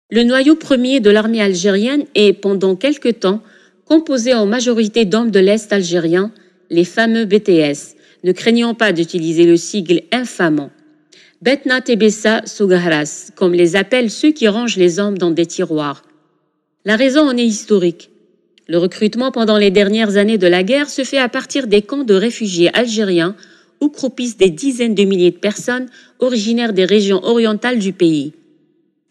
Le noyau premier de l'armée algérienne est, pendant quelque temps, composé en majorité d'hommes de l'Est algérien, les fameux BTS, ne craignant pas d'utiliser le sigle infamant. Betna Tebessa Sougahras, comme les appellent ceux qui rangent les hommes dans des tiroirs. La raison en est historique. Le recrutement pendant les dernières années de la guerre se fait à partir des camps de réfugiés algériens où croupissent des dizaines de milliers de personnes originaires des régions orientales du pays.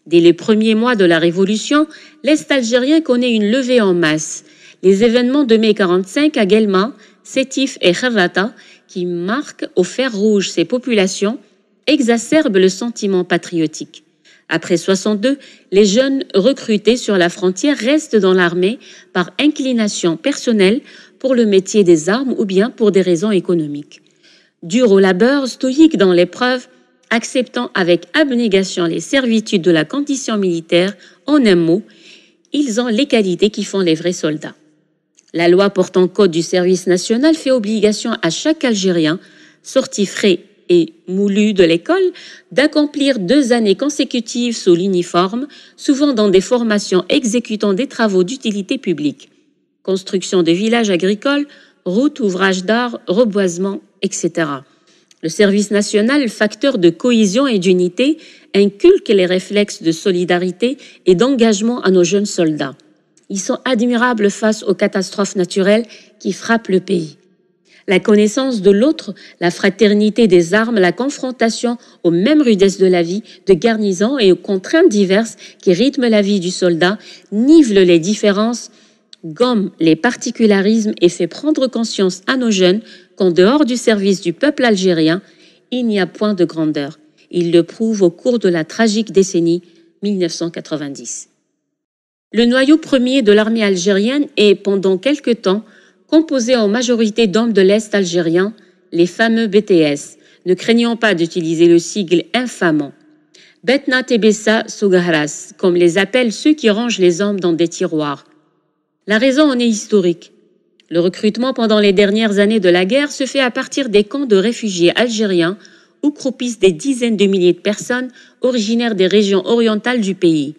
Dès les premiers mois de la Révolution, l'Est algérien connaît une levée en masse. Les événements de mai 45 à Guelma, Sétif et Kharrata, qui marquent au fer rouge ces populations, exacerbent le sentiment patriotique. Après 62, les jeunes recrutés sur la frontière restent dans l'armée par inclination personnelle pour le métier des armes ou bien pour des raisons économiques. Durs au labeur, stoïques dans l'épreuve, acceptant avec abnégation les servitudes de la condition militaire, en un mot, ils ont les qualités qui font les vrais soldats. La loi portant code du service national fait obligation à chaque Algérien, sorti frais et moulu de l'école, d'accomplir 2 années consécutives sous l'uniforme, souvent dans des formations exécutant des travaux d'utilité publique. Construction de villages agricoles, routes, ouvrages d'art, reboisement, etc. Le service national, facteur de cohésion et d'unité, inculque les réflexes de solidarité et d'engagement à nos jeunes soldats. Ils sont admirables face aux catastrophes naturelles qui frappent le pays. La connaissance de l'autre, la fraternité des armes, la confrontation aux mêmes rudesses de la vie, de garnison et aux contraintes diverses qui rythment la vie du soldat, nivelle les différences, gomme les particularismes et fait prendre conscience à nos jeunes qu'en dehors du service du peuple algérien, il n'y a point de grandeur. Il le prouve au cours de la tragique décennie 1990. Le noyau premier de l'armée algérienne est, pendant quelque temps, composé en majorité d'hommes de l'Est algérien, les fameux BTS, ne craignant pas d'utiliser le sigle infamant. Betna Tebessa Sougahras, comme les appellent ceux qui rangent les hommes dans des tiroirs. La raison en est historique. Le recrutement pendant les dernières années de la guerre se fait à partir des camps de réfugiés algériens où croupissent des dizaines de milliers de personnes originaires des régions orientales du pays.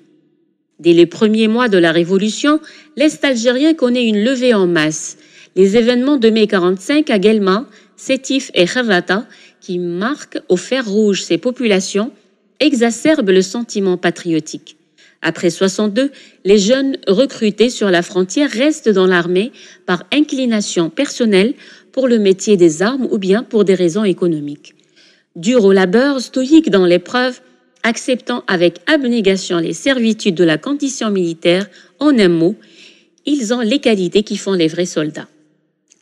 Dès les premiers mois de la Révolution, l'Est algérien connaît une levée en masse. Les événements de mai 45 à Guelma, Sétif et Kharrata, qui marquent au fer rouge ces populations, exacerbent le sentiment patriotique. Après 62, les jeunes recrutés sur la frontière restent dans l'armée par inclination personnelle pour le métier des armes ou bien pour des raisons économiques. Durs au labeur, stoïques dans l'épreuve, acceptant avec abnégation les servitudes de la condition militaire, en un mot, ils ont les qualités qui font les vrais soldats.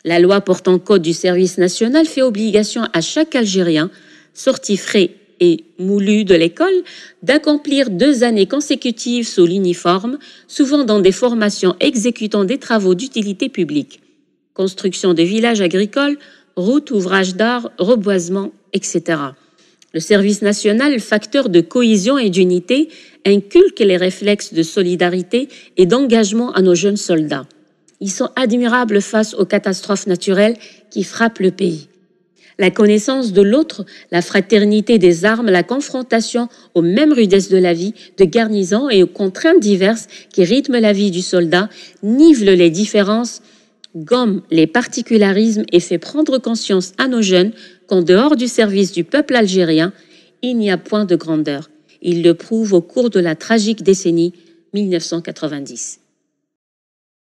La loi portant code du service national fait obligation à chaque Algérien, sorti frais et moulu de l'école, d'accomplir 2 années consécutives sous l'uniforme, souvent dans des formations exécutant des travaux d'utilité publique. Construction de villages agricoles, routes, ouvrages d'art, reboisement, etc. Le service national, facteur de cohésion et d'unité, inculque les réflexes de solidarité et d'engagement à nos jeunes soldats. Ils sont admirables face aux catastrophes naturelles qui frappent le pays. La connaissance de l'autre, la fraternité des armes, la confrontation aux mêmes rudesses de la vie, de garnison et aux contraintes diverses qui rythment la vie du soldat, nivelle les différences, gomme les particularismes et fait prendre conscience à nos jeunes qu'en dehors du service du peuple algérien, il n'y a point de grandeur. Il le prouve au cours de la tragique décennie 1990.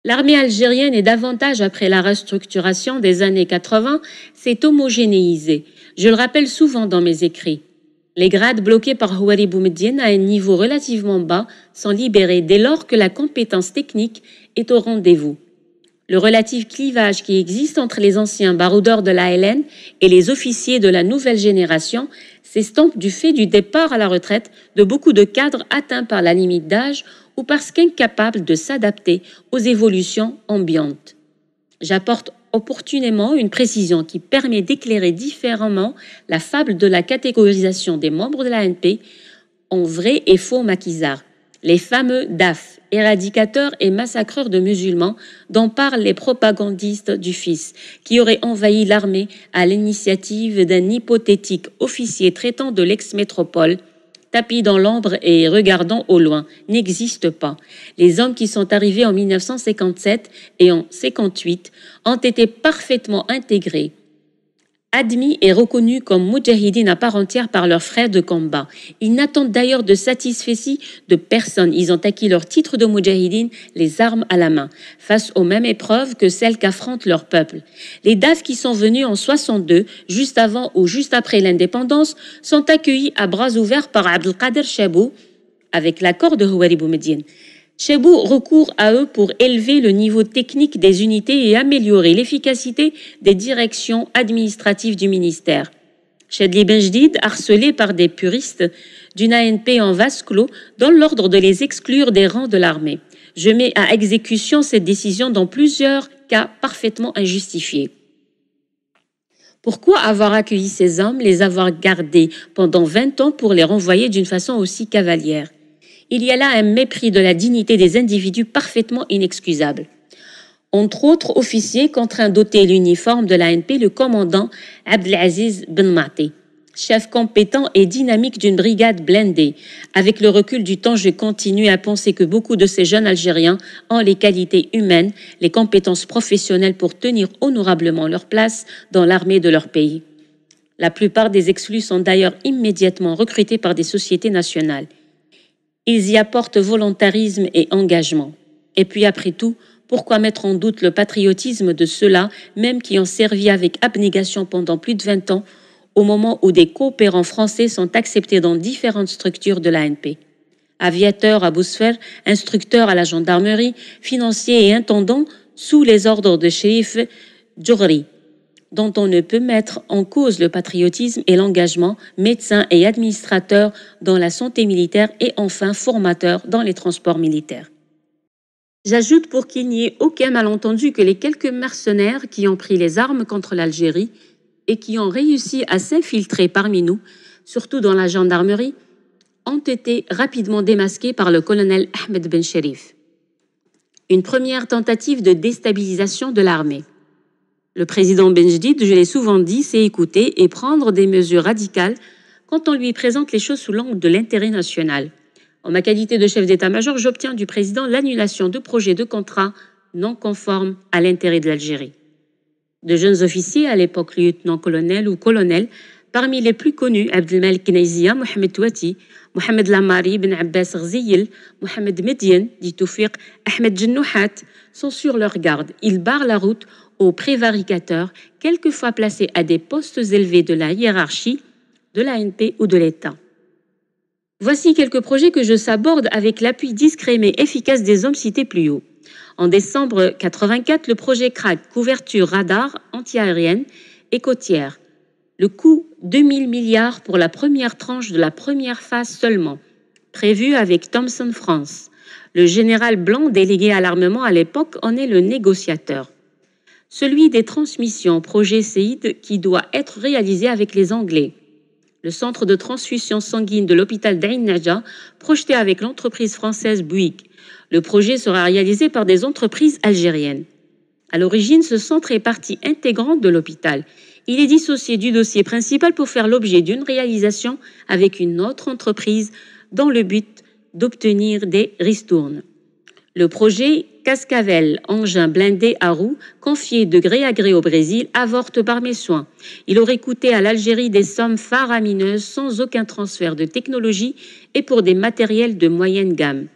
L'armée algérienne est davantage, après la restructuration des années 80, s'est homogénéisée. Je le rappelle souvent dans mes écrits. Les grades bloqués par Houari Boumediene à un niveau relativement bas sont libérés dès lors que la compétence technique est au rendez-vous. Le relatif clivage qui existe entre les anciens baroudeurs de l'ALN et les officiers de la nouvelle génération s'estompe du fait du départ à la retraite de beaucoup de cadres atteints par la limite d'âge ou parce qu'incapables de s'adapter aux évolutions ambiantes. J'apporte opportunément une précision qui permet d'éclairer différemment la fable de la catégorisation des membres de l'ANP en vrais et faux maquisards, les fameux DAF, éradicateurs et massacreurs de musulmans dont parlent les propagandistes du fils, qui auraient envahi l'armée à l'initiative d'un hypothétique officier traitant de l'ex-métropole tapis dans l'ombre et regardant au loin, n'existe pas. Les hommes qui sont arrivés en 1957 et en 58 ont été parfaitement intégrés, admis et reconnus comme moudjahidines à part entière par leurs frères de combat. Ils n'attendent d'ailleurs de satisfecit de personne. Ils ont acquis leur titre de moudjahidines, les armes à la main, face aux mêmes épreuves que celles qu'affronte leur peuple. Les DAF qui sont venus en 62, juste avant ou juste après l'indépendance, sont accueillis à bras ouverts par Abdelkader Chabou, avec l'accord de Houari Boumediene. Chabou recourt à eux pour élever le niveau technique des unités et améliorer l'efficacité des directions administratives du ministère. Chadli Benjdid, harcelé par des puristes d'une ANP en vase clos, donne l'ordre de les exclure des rangs de l'armée. Je mets à exécution cette décision dans plusieurs cas parfaitement injustifiés. Pourquoi avoir accueilli ces hommes, les avoir gardés pendant 20 ans pour les renvoyer d'une façon aussi cavalière? Il y a là un mépris de la dignité des individus parfaitement inexcusable. Entre autres officiers contraints d'ôter l'uniforme de l'ANP, le commandant Abdelaziz Ben Mati, chef compétent et dynamique d'une brigade blindée. Avec le recul du temps, je continue à penser que beaucoup de ces jeunes Algériens ont les qualités humaines, les compétences professionnelles pour tenir honorablement leur place dans l'armée de leur pays. La plupart des exclus sont d'ailleurs immédiatement recrutés par des sociétés nationales. Ils y apportent volontarisme et engagement. Et puis après tout, pourquoi mettre en doute le patriotisme de ceux-là, même qui ont servi avec abnégation pendant plus de 20 ans, au moment où des coopérants français sont acceptés dans différentes structures de l'ANP? Aviateurs à Bousfer, instructeurs à la gendarmerie, financiers et intendants sous les ordres de Chérif Djougri, dont on ne peut mettre en cause le patriotisme et l'engagement, médecins et administrateurs dans la santé militaire et enfin formateurs dans les transports militaires. J'ajoute pour qu'il n'y ait aucun malentendu que les quelques mercenaires qui ont pris les armes contre l'Algérie et qui ont réussi à s'infiltrer parmi nous, surtout dans la gendarmerie, ont été rapidement démasqués par le colonel Ahmed Ben Cherif. Une première tentative de déstabilisation de l'armée. Le président Benjdid, je l'ai souvent dit, sait écouter et prendre des mesures radicales quand on lui présente les choses sous l'angle de l'intérêt national. En ma qualité de chef d'état-major, j'obtiens du président l'annulation de projets de contrats non conformes à l'intérêt de l'Algérie. De jeunes officiers, à l'époque lieutenant-colonel ou colonel, parmi les plus connus, Abdelmalek Knaizia, Mohamed Touati, Mohamed Lamari, Ben Abbas Ghziyil, Mohamed Medien, dit Toufiq, Ahmed Jennouhat, sont sur leur garde. Ils barrent la route aux prévaricateurs, quelquefois placés à des postes élevés de la hiérarchie, de l'ANP ou de l'État. Voici quelques projets que je saborde avec l'appui discret mais efficace des hommes cités plus haut. En décembre 84, le projet CRAC, couverture radar antiaérienne et côtière. Le coût 2000 milliards pour la première tranche de la première phase seulement, prévu avec Thomson France. Le général Blanc, délégué à l'armement à l'époque, en est le négociateur. Celui des transmissions, projet Séide, qui doit être réalisé avec les Anglais. Le centre de transfusion sanguine de l'hôpital d'Ain Nadja, projeté avec l'entreprise française Bouygues. Le projet sera réalisé par des entreprises algériennes. À l'origine, ce centre est partie intégrante de l'hôpital. Il est dissocié du dossier principal pour faire l'objet d'une réalisation avec une autre entreprise dans le but d'obtenir des ristournes. Le projet Cascavel, engin blindé à roues, confié de gré à gré au Brésil, avorte par mes soins. Il aurait coûté à l'Algérie des sommes faramineuses sans aucun transfert de technologie et pour des matériels de moyenne gamme.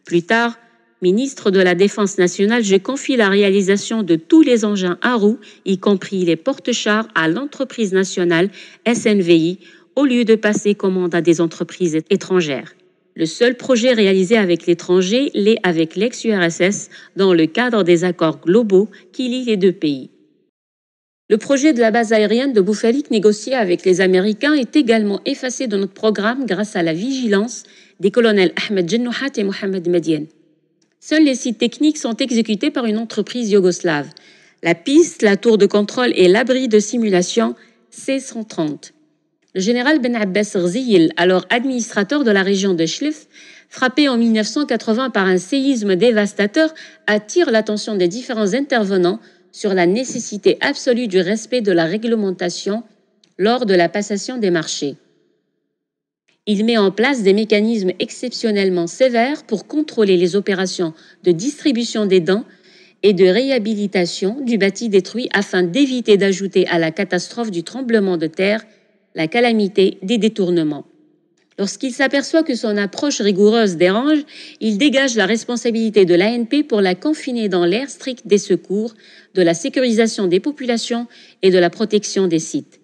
Plus tard, ministre de la Défense nationale, je confie la réalisation de tous les engins à roues, y compris les porte-chars, à l'entreprise nationale SNVI, au lieu de passer commande à des entreprises étrangères. Le seul projet réalisé avec l'étranger l'est avec l'ex-URSS dans le cadre des accords globaux qui lient les deux pays. Le projet de la base aérienne de Boufalik négocié avec les Américains est également effacé de notre programme grâce à la vigilance des colonels Ahmed Jennouhat et Mohamed Medien. Seuls les sites techniques sont exécutés par une entreprise yougoslave. La piste, la tour de contrôle et l'abri de simulation C-130. Le général Ben Abbas Ghziyil, alors administrateur de la région de Chlif, frappé en 1980 par un séisme dévastateur, attire l'attention des différents intervenants sur la nécessité absolue du respect de la réglementation lors de la passation des marchés. Il met en place des mécanismes exceptionnellement sévères pour contrôler les opérations de distribution des dents et de réhabilitation du bâti détruit afin d'éviter d'ajouter à la catastrophe du tremblement de terre la calamité des détournements. Lorsqu'il s'aperçoit que son approche rigoureuse dérange, il dégage la responsabilité de l'ANP pour la confiner dans l'aire strict des secours, de la sécurisation des populations et de la protection des sites.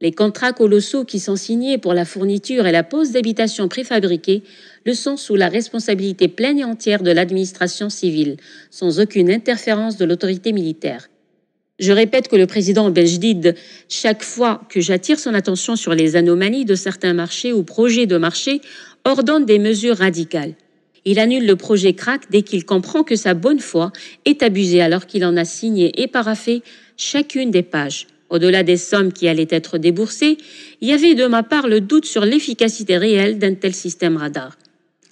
Les contrats colossaux qui sont signés pour la fourniture et la pose d'habitations préfabriquées le sont sous la responsabilité pleine et entière de l'administration civile, sans aucune interférence de l'autorité militaire. Je répète que le président Benjedid, chaque fois que j'attire son attention sur les anomalies de certains marchés ou projets de marché, ordonne des mesures radicales. Il annule le projet CRAC dès qu'il comprend que sa bonne foi est abusée alors qu'il en a signé et paraphé chacune des pages. Au-delà des sommes qui allaient être déboursées, il y avait de ma part le doute sur l'efficacité réelle d'un tel système radar.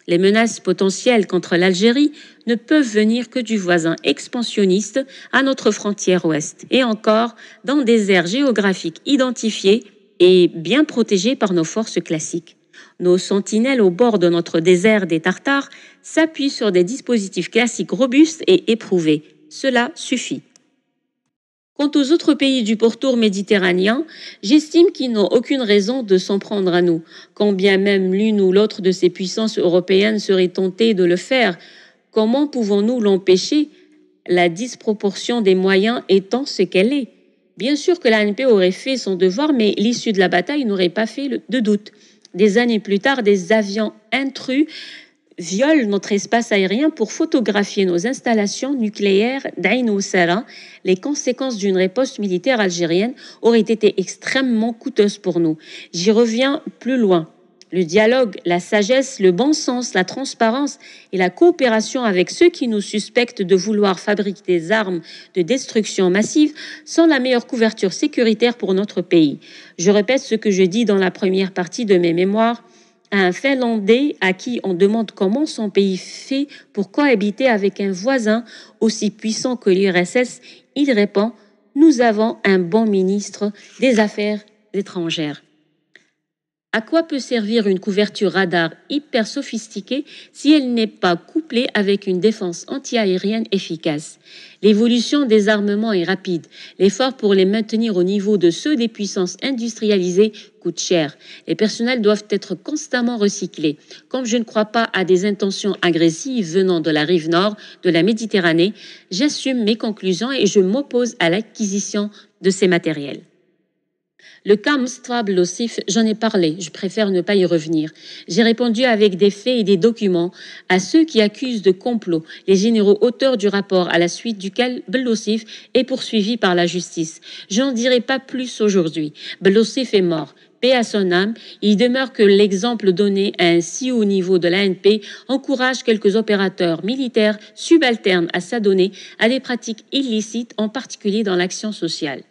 Les menaces potentielles contre l'Algérie ne peuvent venir que du voisin expansionniste à notre frontière ouest, et encore dans des aires géographiques identifiées et bien protégées par nos forces classiques. Nos sentinelles au bord de notre désert des Tartares s'appuient sur des dispositifs classiques robustes et éprouvés. Cela suffit. Quant aux autres pays du pourtour méditerranéen, j'estime qu'ils n'ont aucune raison de s'en prendre à nous, quand bien même l'une ou l'autre de ces puissances européennes serait tentée de le faire. Comment pouvons-nous l'empêcher, la disproportion des moyens étant ce qu'elle est? Bien sûr que l'ANP aurait fait son devoir, mais l'issue de la bataille n'aurait pas fait de doute. Des années plus tard, des avions intrus violent notre espace aérien pour photographier nos installations nucléaires d'Ain Oussara. Les conséquences d'une riposte militaire algérienne auraient été extrêmement coûteuses pour nous. J'y reviens plus loin. Le dialogue, la sagesse, le bon sens, la transparence et la coopération avec ceux qui nous suspectent de vouloir fabriquer des armes de destruction massive sont la meilleure couverture sécuritaire pour notre pays. Je répète ce que je dis dans la première partie de mes mémoires. Un Finlandais à qui on demande comment son pays fait pour cohabiter avec un voisin aussi puissant que l'URSS, il répond « Nous avons un bon ministre des Affaires étrangères ». À quoi peut servir une couverture radar hyper sophistiquée si elle n'est pas couplée avec une défense antiaérienne efficace? L'évolution des armements est rapide. L'effort pour les maintenir au niveau de ceux des puissances industrialisées coûte cher. Les personnels doivent être constamment recyclés. Comme je ne crois pas à des intentions agressives venant de la rive nord de la Méditerranée, j'assume mes conclusions et je m'oppose à l'acquisition de ces matériels. Le cas Mustafa Belossif, j'en ai parlé, je préfère ne pas y revenir. J'ai répondu avec des faits et des documents à ceux qui accusent de complot les généraux auteurs du rapport à la suite duquel Belossif est poursuivi par la justice. Je n'en dirai pas plus aujourd'hui. Belossif est mort. Paix à son âme, il demeure que l'exemple donné à un si haut niveau de l'ANP encourage quelques opérateurs militaires subalternes à s'adonner à des pratiques illicites, en particulier dans l'action sociale.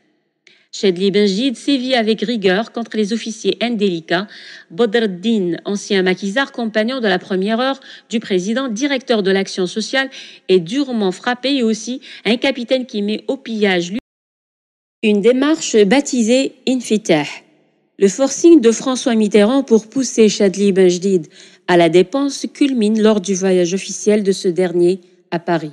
Chadli Benjedid sévit avec rigueur contre les officiers indélicats. Bodreddin, ancien maquisard, compagnon de la première heure du président, directeur de l'action sociale, est durement frappé, et aussi un capitaine qui met au pillage une démarche baptisée Infitah. Le forcing de François Mitterrand pour pousser Chadli Benjedid à la dépense culmine lors du voyage officiel de ce dernier à Paris.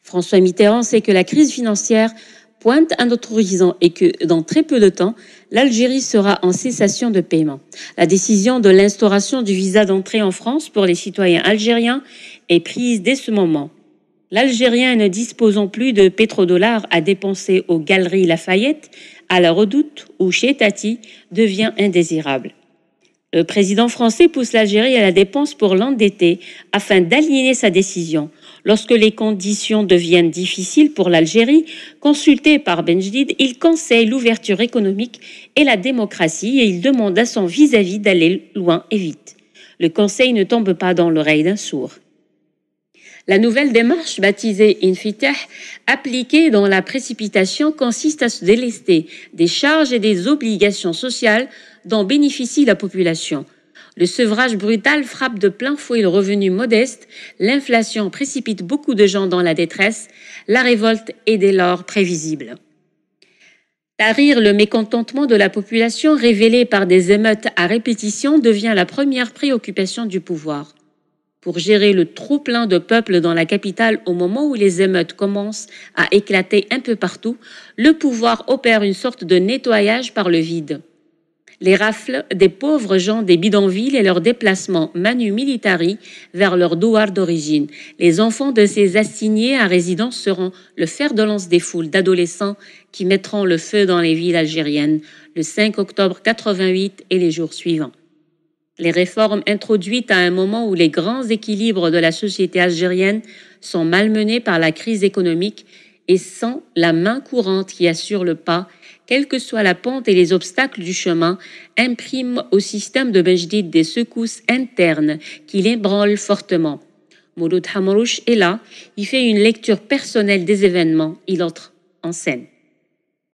François Mitterrand sait que la crise financière pointe à notre horizon et que dans très peu de temps, l'Algérie sera en cessation de paiement. La décision de l'instauration du visa d'entrée en France pour les citoyens algériens est prise dès ce moment. L'Algérien ne disposant plus de pétrodollars à dépenser aux Galeries Lafayette, à la Redoute ou chez Tati, devient indésirable. Le président français pousse l'Algérie à la dépense pour l'endetter afin d'aliéner sa décision. Lorsque les conditions deviennent difficiles pour l'Algérie, consulté par Benjedid, il conseille l'ouverture économique et la démocratie et il demande à son vis-à-vis d'aller loin et vite. Le conseil ne tombe pas dans l'oreille d'un sourd. La nouvelle démarche, baptisée Infitah, appliquée dans la précipitation, consiste à se délester des charges et des obligations sociales dont bénéficie la population. Le sevrage brutal frappe de plein fouet le revenu modeste, l'inflation précipite beaucoup de gens dans la détresse, la révolte est dès lors prévisible. Tarir le mécontentement de la population révélé par des émeutes à répétition devient la première préoccupation du pouvoir. Pour gérer le trop-plein de peuple dans la capitale au moment où les émeutes commencent à éclater un peu partout, le pouvoir opère une sorte de nettoyage par le vide. Les rafles des pauvres gens des bidonvilles et leur déplacement manu militari vers leur douar d'origine. Les enfants de ces assignés à résidence seront le fer de lance des foules d'adolescents qui mettront le feu dans les villes algériennes le 5 octobre 88 et les jours suivants. Les réformes introduites à un moment où les grands équilibres de la société algérienne sont malmenés par la crise économique et sans la main courante qui assure le pas, quelle que soit la pente et les obstacles du chemin, impriment au système de Bejdid des secousses internes qui l'ébranlent fortement. Mouloud Hamrouche est là, il fait une lecture personnelle des événements, il entre en scène.